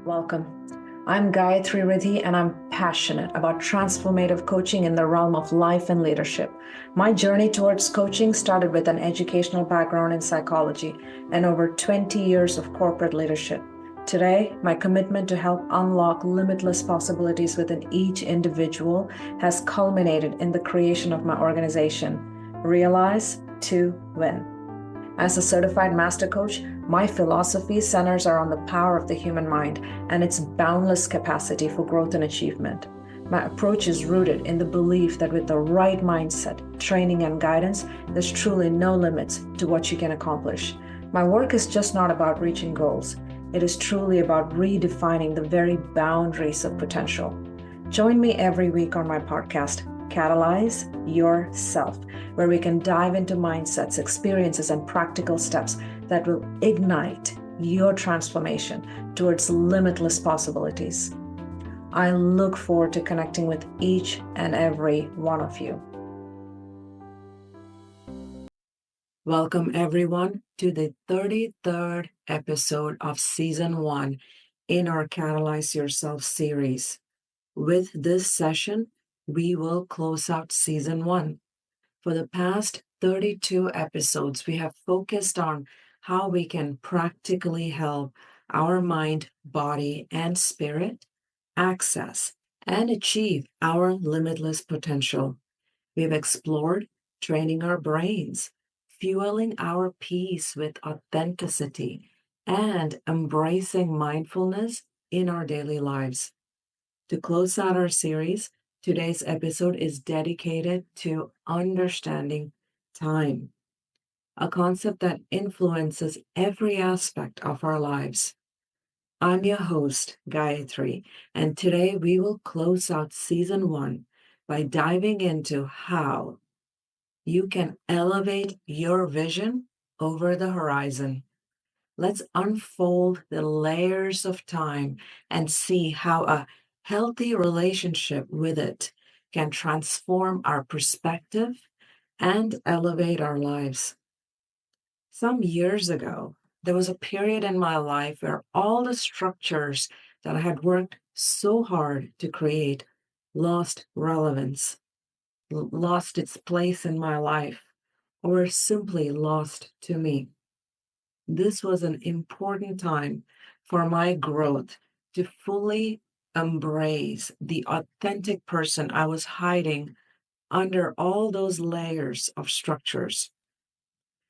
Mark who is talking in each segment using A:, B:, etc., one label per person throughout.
A: Welcome. I'm Gayathri and I'm passionate about transformative coaching in the realm of life and leadership. My journey towards coaching started with an educational background in psychology and over 20 years of corporate leadership. Today, my commitment to help unlock limitless possibilities within each individual has culminated in the creation of my organization, Realize to Win. As a certified master coach, my philosophy centers around the power of the human mind and its boundless capacity for growth and achievement. My approach is rooted in the belief that with the right mindset, training, and guidance, there's truly no limits to what you can accomplish. My work is just not about reaching goals. It is truly about redefining the very boundaries of potential. Join me every week on my podcast, Catalyze Your Self, where we can dive into mindsets, experiences, and practical steps that will ignite your transformation towards limitless possibilities. I look forward to connecting with each and every one of you. Welcome, everyone, to the 33rd episode of Season 1 in our Catalyze Yourself series. With this session, we will close out Season 1. For the past 32 episodes, we have focused on how we can practically help our mind, body, and spirit access and achieve our limitless potential. We've explored training our brains, fueling our peace with authenticity, and embracing mindfulness in our daily lives. To close out our series, today's episode is dedicated to understanding time, a concept that influences every aspect of our lives. I'm your host, Gayathri, and today we will close out Season 1 by diving into how you can elevate your vision over the horizon. Let's unfold the layers of time and see how a healthy relationship with it can transform our perspective and elevate our lives. Some years ago, there was a period in my life where all the structures that I had worked so hard to create lost relevance, lost its place in my life, or simply lost to me. This was an important time for my growth to fully embrace the authentic person I was hiding under all those layers of structures.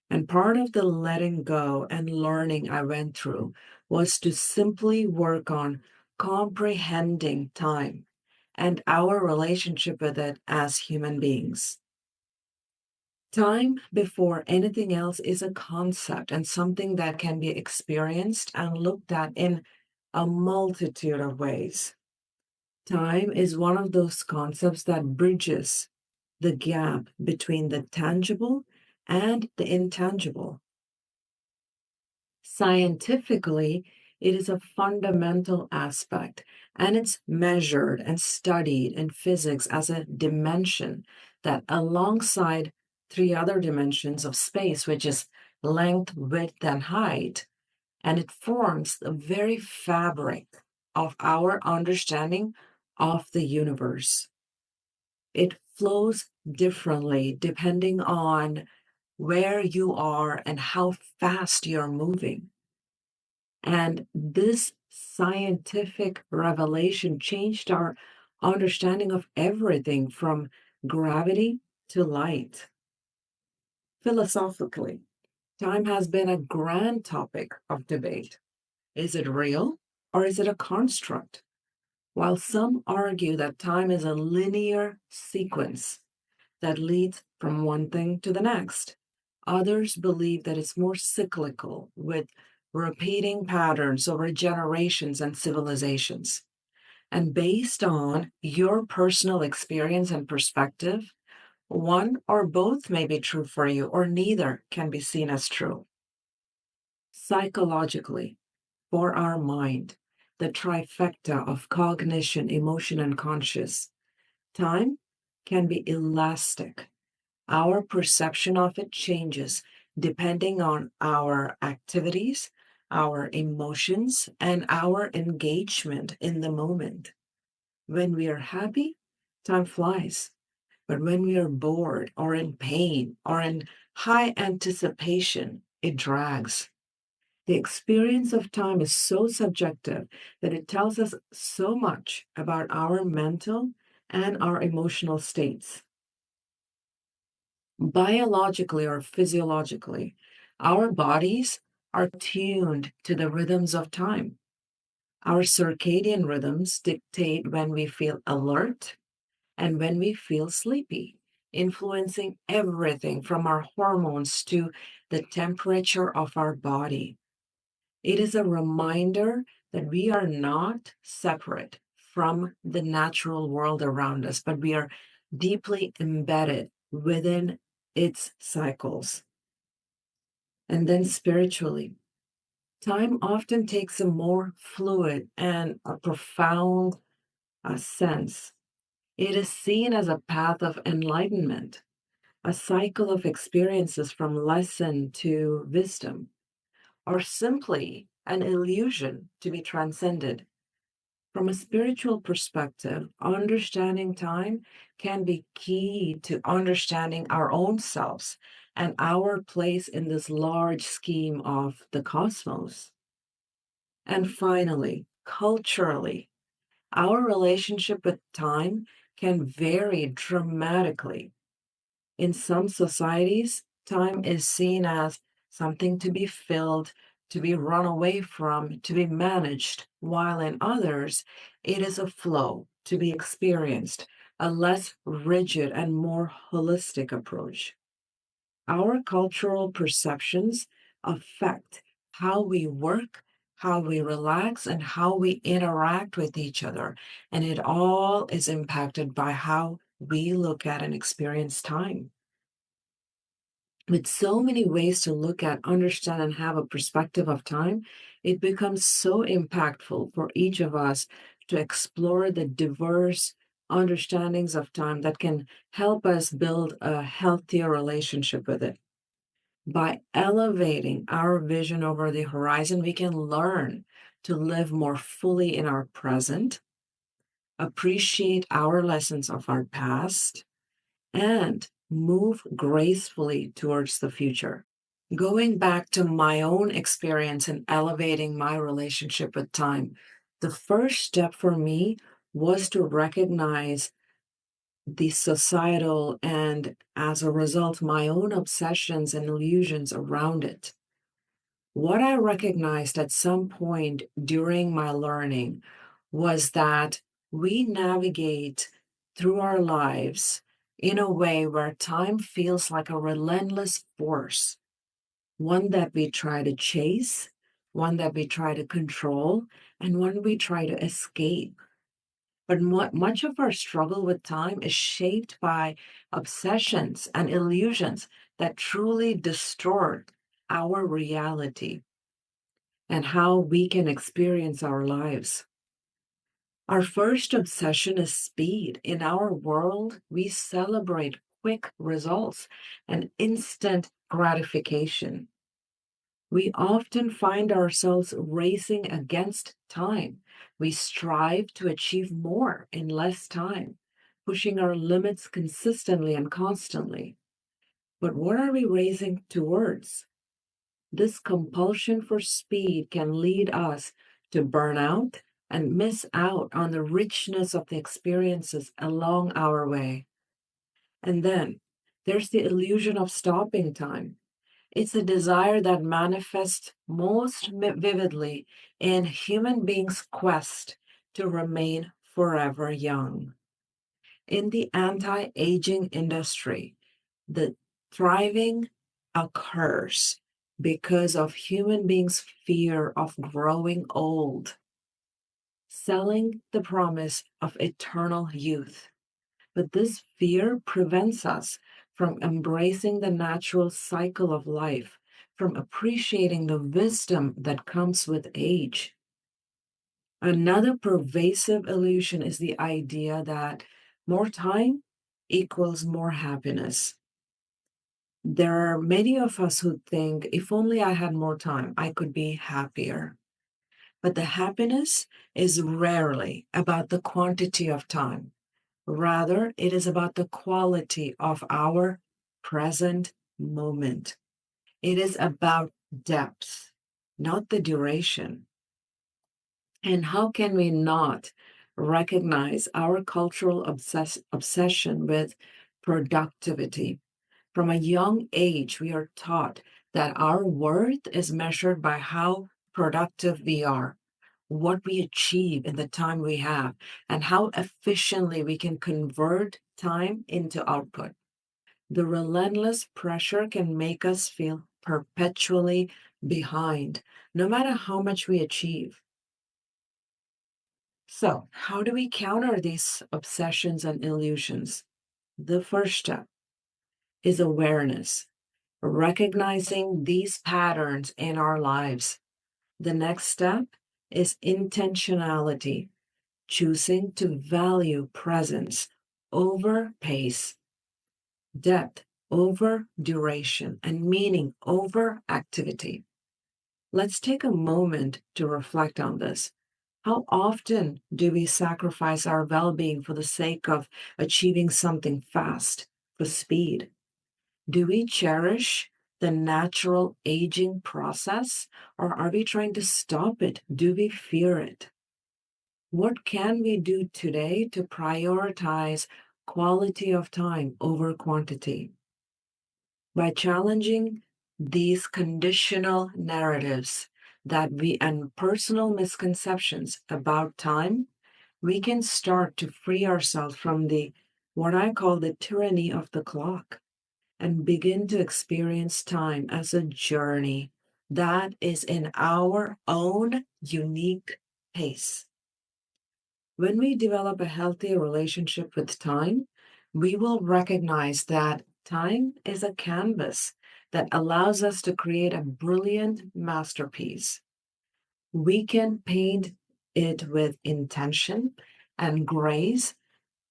A: And part of the letting go and learning I went through was to simply work on comprehending time and our relationship with it as human beings. Time, before anything else, is a concept and something that can be experienced and looked at in a multitude of ways. Time is one of those concepts that bridges the gap between the tangible and the intangible. Scientifically, it is a fundamental aspect, and it's measured and studied in physics as a dimension that, alongside three other dimensions of space, which is length, width, and height, and it forms the very fabric of our understanding of the universe. It flows differently depending on where you are and how fast you're moving. And this scientific revelation changed our understanding of everything from gravity to light. Philosophically, time has been a grand topic of debate. Is it real or is it a construct? While some argue that time is a linear sequence that leads from one thing to the next, others believe that it's more cyclical, with repeating patterns over generations and civilizations. And based on your personal experience and perspective, one or both may be true for you, or neither can be seen as true. Psychologically, for our mind, the trifecta of cognition, emotion, and conscious, time can be elastic. Our perception of it changes depending on our activities, our emotions, and our engagement in the moment. When we are happy, time flies. But when we are bored or in pain or in high anticipation, it drags. The experience of time is so subjective that it tells us so much about our mental and our emotional states. Biologically or physiologically, our bodies are tuned to the rhythms of time. Our circadian rhythms dictate when we feel alert and when we feel sleepy, influencing everything from our hormones to the temperature of our body. It is a reminder that we are not separate from the natural world around us, but we are deeply embedded within its cycles. And then spiritually, time often takes a more fluid and a profound sense. It is seen as a path of enlightenment, a cycle of experiences from lesson to wisdom, or simply an illusion to be transcended. From a spiritual perspective, understanding time can be key to understanding our own selves and our place in this large scheme of the cosmos. And finally, culturally, our relationship with time can vary dramatically. In some societies, time is seen as something to be filled, to be run away from, to be managed, while in others, it is a flow to be experienced, a less rigid and more holistic approach. Our cultural perceptions affect how we work, how we relax, and how we interact with each other. And it all is impacted by how we look at and experience time. With so many ways to look at, understand, and have a perspective of time, it becomes so impactful for each of us to explore the diverse understandings of time that can help us build a healthier relationship with it. By elevating our vision over the horizon, we can learn to live more fully in our present, appreciate our lessons of our past, and move gracefully towards the future. Going back to my own experience in elevating my relationship with time, the first step for me was to recognize the societal and, as a result, my own obsessions and illusions around it. What I recognized at some point during my learning was that we navigate through our lives in a way where time feels like a relentless force, one that we try to chase, one that we try to control, and one we try to escape. But much of our struggle with time is shaped by obsessions and illusions that truly distort our reality and how we can experience our lives. Our first obsession is speed. In our world, we celebrate quick results and instant gratification. We often find ourselves racing against time. We strive to achieve more in less time, pushing our limits consistently and constantly. But what are we racing towards? This compulsion for speed can lead us to burnout and miss out on the richness of the experiences along our way. And then there's the illusion of stopping time. It's a desire that manifests most vividly in human beings' quest to remain forever young. In the anti aging industry, the thriving occurs because of human beings' fear of growing old, selling the promise of eternal youth. But this fear prevents us from embracing the natural cycle of life, from appreciating the wisdom that comes with age. Another pervasive illusion is the idea that more time equals more happiness. There are many of us who think if only I had more time, I could be happier. But the happiness is rarely about the quantity of time. Rather, it is about the quality of our present moment. It is about depth, not the duration. And how can we not recognize our cultural obsession with productivity? From a young age, we are taught that our worth is measured by how productive we are, what we achieve in the time we have, and how efficiently we can convert time into output. The relentless pressure can make us feel perpetually behind, no matter how much we achieve. So, how do we counter these obsessions and illusions? The first step is awareness, recognizing these patterns in our lives. The next step is intentionality, choosing to value presence over pace, depth over duration, and meaning over activity. Let's take a moment to reflect on this. How often do we sacrifice our well being for the sake of achieving something fast, for speed? Do we cherish the natural aging process, or are we trying to stop it? Do we fear it? What can we do today to prioritize quality of time over quantity? By challenging these conditional narratives that we and personal misconceptions about time, we can start to free ourselves from the what I call the tyranny of the clock and begin to experience time as a journey that is in our own unique pace. When we develop a healthy relationship with time, we will recognize that time is a canvas that allows us to create a brilliant masterpiece. We can paint it with intention and grace,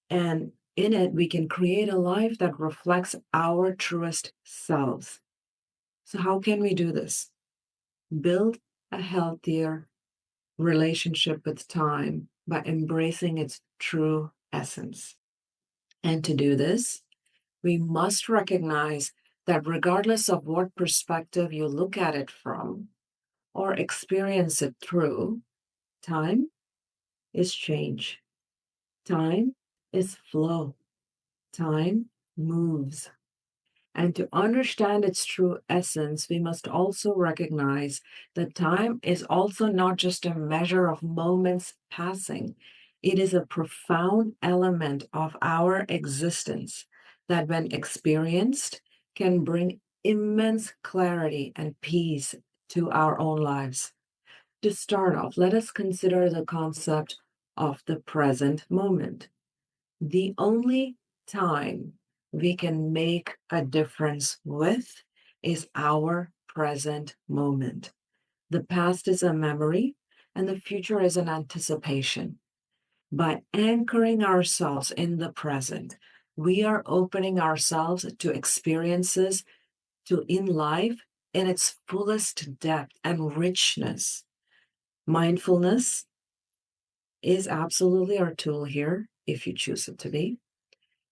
A: and in it, we can create a life that reflects our truest selves. So, how can we do this? Build a healthier relationship with time by embracing its true essence. And to do this, we must recognize that regardless of what perspective you look at it from or experience it through, time is change. Time is flow. Time moves. And to understand its true essence, we must also recognize that time is also not just a measure of moments passing. It is a profound element of our existence that, when experienced, can bring immense clarity and peace to our own lives. To start off, let us consider the concept of the present moment. The only time we can make a difference with is our present moment. The past is a memory and the future is an anticipation. By anchoring ourselves in the present, we are opening ourselves to experiences to in life in its fullest depth and richness. Mindfulness is absolutely our tool here, if you choose it to be.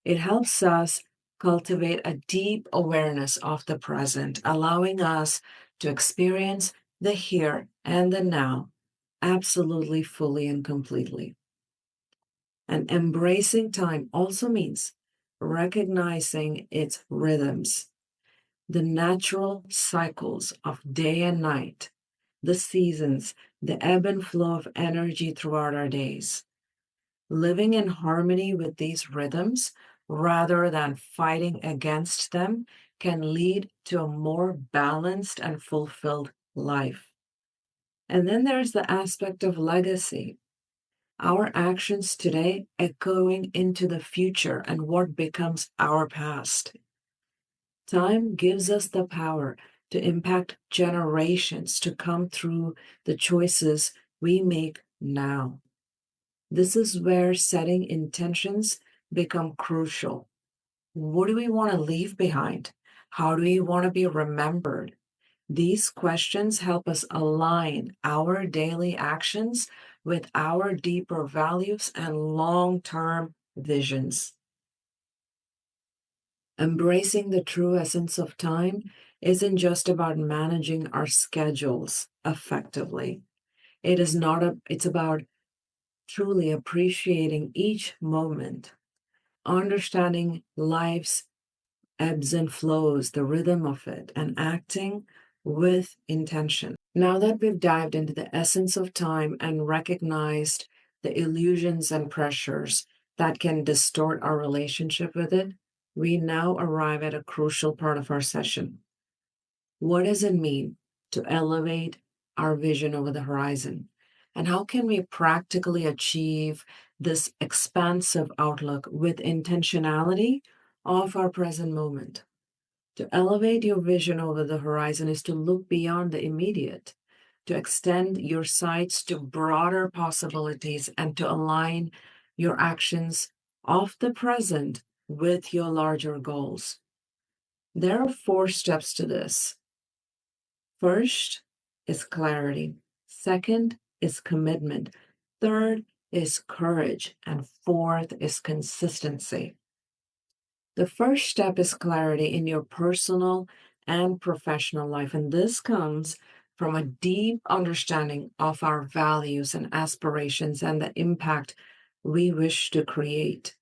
A: It helps us cultivate a deep awareness of the present, allowing us to experience the here and the now absolutely, fully, and completely. And embracing time also means recognizing its rhythms, the natural cycles of day and night, the seasons, the ebb and flow of energy throughout our days. Living in harmony with these rhythms rather than fighting against them can lead to a more balanced and fulfilled life. And then there's the aspect of legacy. Our actions today echoing into the future and what becomes our past. Time gives us the power to impact generations to come through the choices we make now. This is where setting intentions become crucial. What do we want to leave behind? How do we want to be remembered? These questions help us align our daily actions with our deeper values and long term visions. Embracing the true essence of time isn't just about managing our schedules effectively. It's about truly appreciating each moment, understanding life's ebbs and flows, the rhythm of it, and acting with intention. Now that we've dived into the essence of time and recognized the illusions and pressures that can distort our relationship with it, we now arrive at a crucial part of our session. What does it mean to elevate our vision over the horizon? And how can we practically achieve this expansive outlook with intentionality of our present moment? To elevate your vision over the horizon is to look beyond the immediate, to extend your sights to broader possibilities, and to align your actions of the present with your larger goals. There are four steps to this. First is clarity. Second is commitment. Third is courage. And fourth is consistency. The first step is clarity in your personal and professional life. And this comes from a deep understanding of our values and aspirations and the impact we wish to create.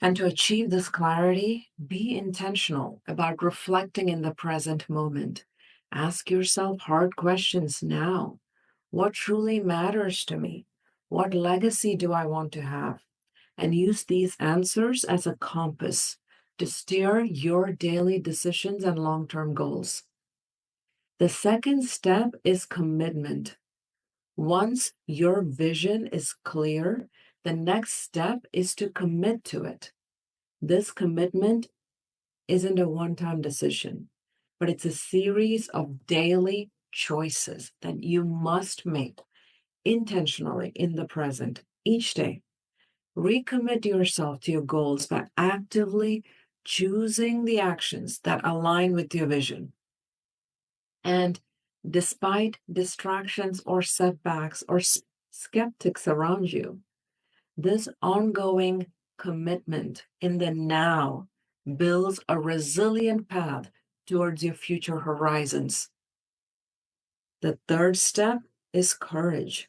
A: And to achieve this clarity, be intentional about reflecting in the present moment. Ask yourself hard questions now. What truly matters to me? What legacy do I want to have? And use these answers as a compass to steer your daily decisions and long term goals. The second step is commitment. Once your vision is clear, the next step is to commit to it. This commitment isn't a one time decision, but it's a series of daily choices that you must make intentionally in the present each day. Recommit yourself to your goals by actively choosing the actions that align with your vision. And despite distractions or setbacks or skeptics around you, this ongoing commitment in the now builds a resilient path towards your future horizons. The third step is courage.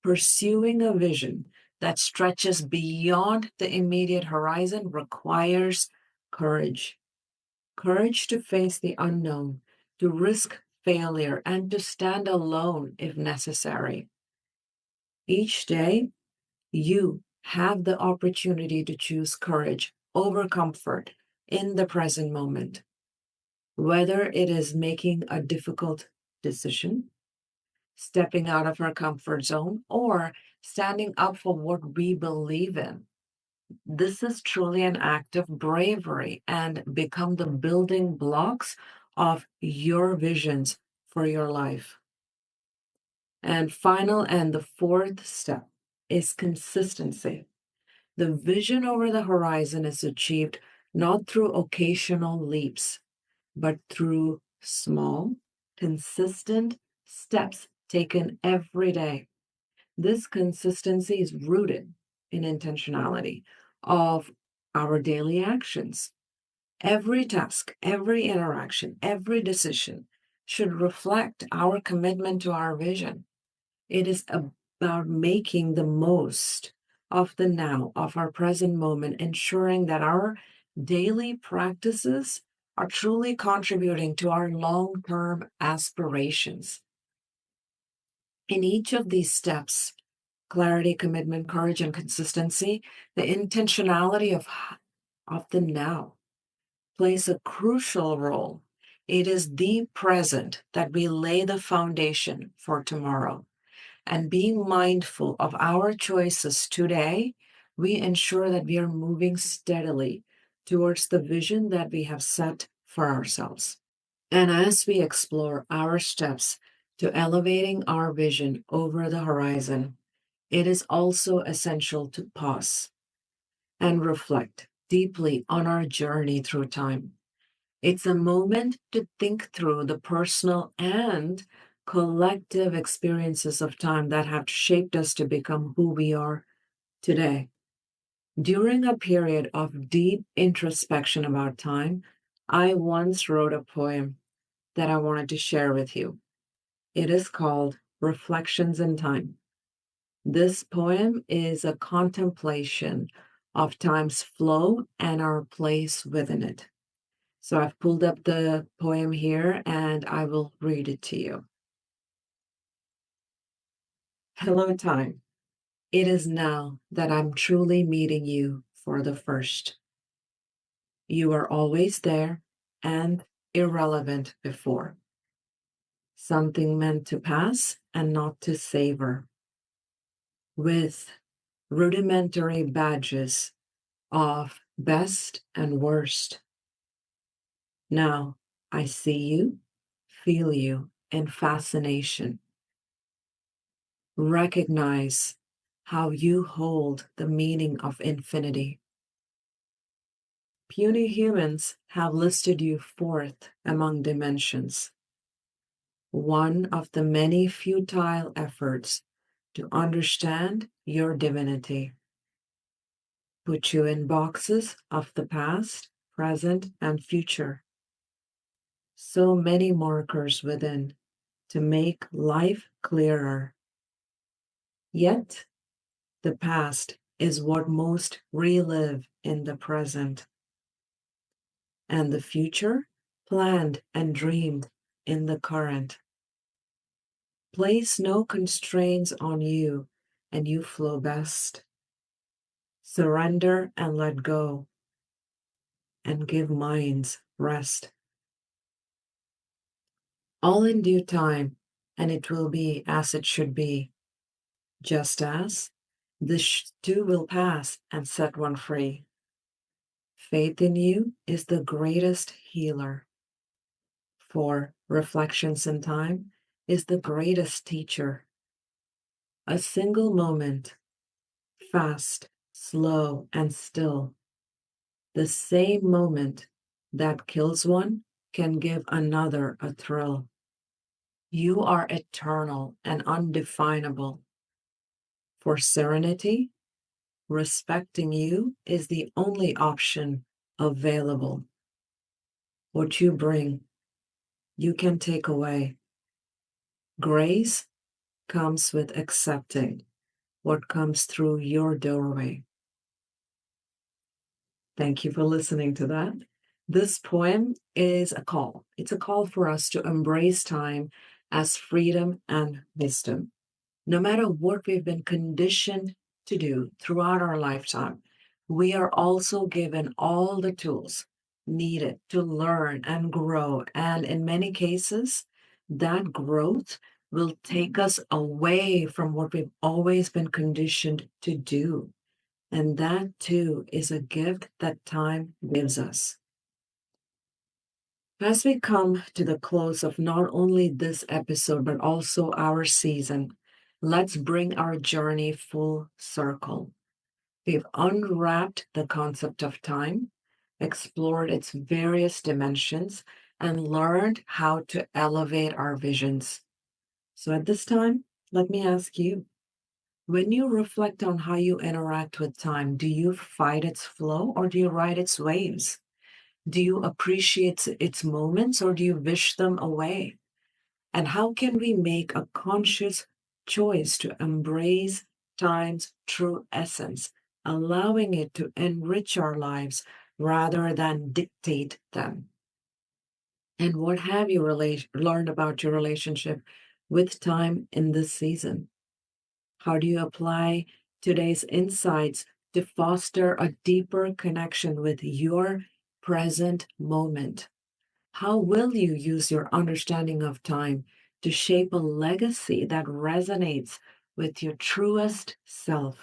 A: Pursuing a vision that stretches beyond the immediate horizon requires courage. Courage to face the unknown, to risk failure, and to stand alone if necessary. Each day, you have the opportunity to choose courage over comfort in the present moment, whether it is making a difficult decision, stepping out of our comfort zone, or standing up for what we believe in. This is truly an act of bravery and become the building blocks of your visions for your life. And final and the fourth step is consistency. The vision over the horizon is achieved not through occasional leaps, but through small, consistent steps taken every day. This consistency is rooted in intentionality of our daily actions. Every task, every interaction, every decision should reflect our commitment to our vision. It is about making the most of the now, of our present moment, ensuring that our daily practices are truly contributing to our long term aspirations. In each of these steps, clarity, commitment, courage, and consistency, the intentionality of the now plays a crucial role. It is the present that we lay the foundation for tomorrow. And being mindful of our choices today, we ensure that we are moving steadily towards the vision that we have set for ourselves. And as we explore our steps to elevating our vision over the horizon, it is also essential to pause and reflect deeply on our journey through time. It's a moment to think through the personal and collective experiences of time that have shaped us to become who we are today. During a period of deep introspection about time, I once wrote a poem that I wanted to share with you. It is called Reflections in Time. This poem is a contemplation of time's flow and our place within it. So I've pulled up the poem here and I will read it to you. Hello, time. It is now that I'm truly meeting you for the first. You were always there and irrelevant before. Something meant to pass and not to savor. With rudimentary badges of best and worst. Now I see you, feel you in fascination. Recognize how you hold the meaning of infinity. Puny humans have listed you forth among dimensions, one of the many futile efforts to understand your divinity. Put you in boxes of the past, present, and future. So many markers within to make life clearer. Yet, the past is what most relive in the present, and the future planned and dreamed in the current. Place no constraints on you, and you flow best. Surrender and let go, and give minds rest. All in due time, and it will be as it should be, just as this too will pass and set one free. Faith in you is the greatest healer, for reflections in time is the greatest teacher. A single moment, fast, slow, and still, the same moment that kills one can give another a thrill. You are eternal and undefinable. For serenity, respecting you is the only option available. What you bring, you can take away. Grace comes with accepting what comes through your doorway. Thank you for listening to that. This poem is a call. It's a call for us to embrace time as freedom and wisdom. No matter what we've been conditioned to do throughout our lifetime, we are also given all the tools needed to learn and grow. And in many cases, that growth will take us away from what we've always been conditioned to do. And that too is a gift that time gives us. As we come to the close of not only this episode, but also our season, let's bring our journey full circle. We've unwrapped the concept of time, explored its various dimensions, and learned how to elevate our visions. So at this time, let me ask you, when you reflect on how you interact with time, do you fight its flow or do you ride its waves? Do you appreciate its moments or do you wish them away? And how can we make a conscious choice to embrace time's true essence, allowing it to enrich our lives rather than dictate them? And what have you learned about your relationship with time in this season? How do you apply today's insights to foster a deeper connection with your present moment? How will you use your understanding of time to shape a legacy that resonates with your truest self?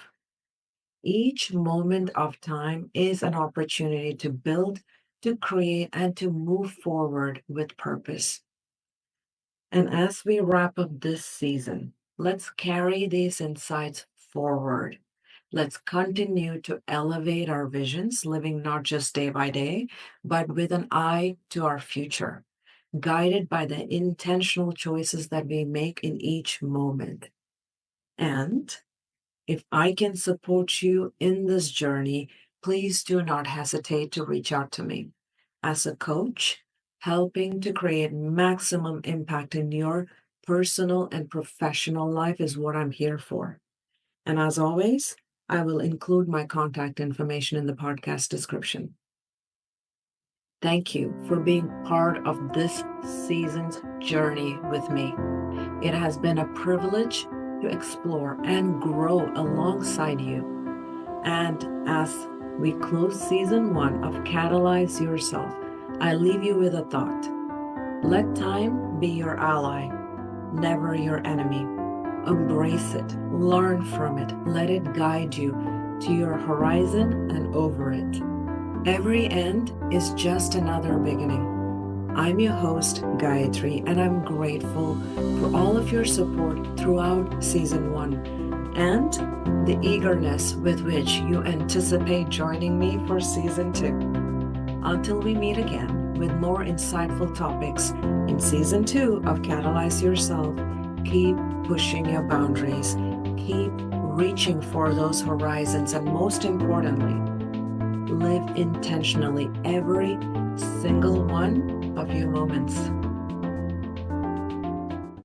A: Each moment of time is an opportunity to build, to create, and to move forward with purpose. And as we wrap up this season, let's carry these insights forward. Let's continue to elevate our visions, living not just day by day, but with an eye to our future, guided by the intentional choices that we make in each moment. And if I can support you in this journey, please do not hesitate to reach out to me. As a coach, helping to create maximum impact in your personal and professional life is what I'm here for. And as always, I will include my contact information in the podcast description. Thank you for being part of this season's journey with me. It has been a privilege to explore and grow alongside you. And as we close season 1 of Catalyze Yourself, I leave you with a thought. Let time be your ally, never your enemy. Embrace it, learn from it, let it guide you to your horizon and over it. Every end is just another beginning. I'm your host, Gayathri, and I'm grateful for all of your support throughout season 1 and the eagerness with which you anticipate joining me for season 2. Until we meet again with more insightful topics in season 2 of Catalyze Yourself, keep pushing your boundaries, keep reaching for those horizons, and most importantly, live intentionally every single one of your moments.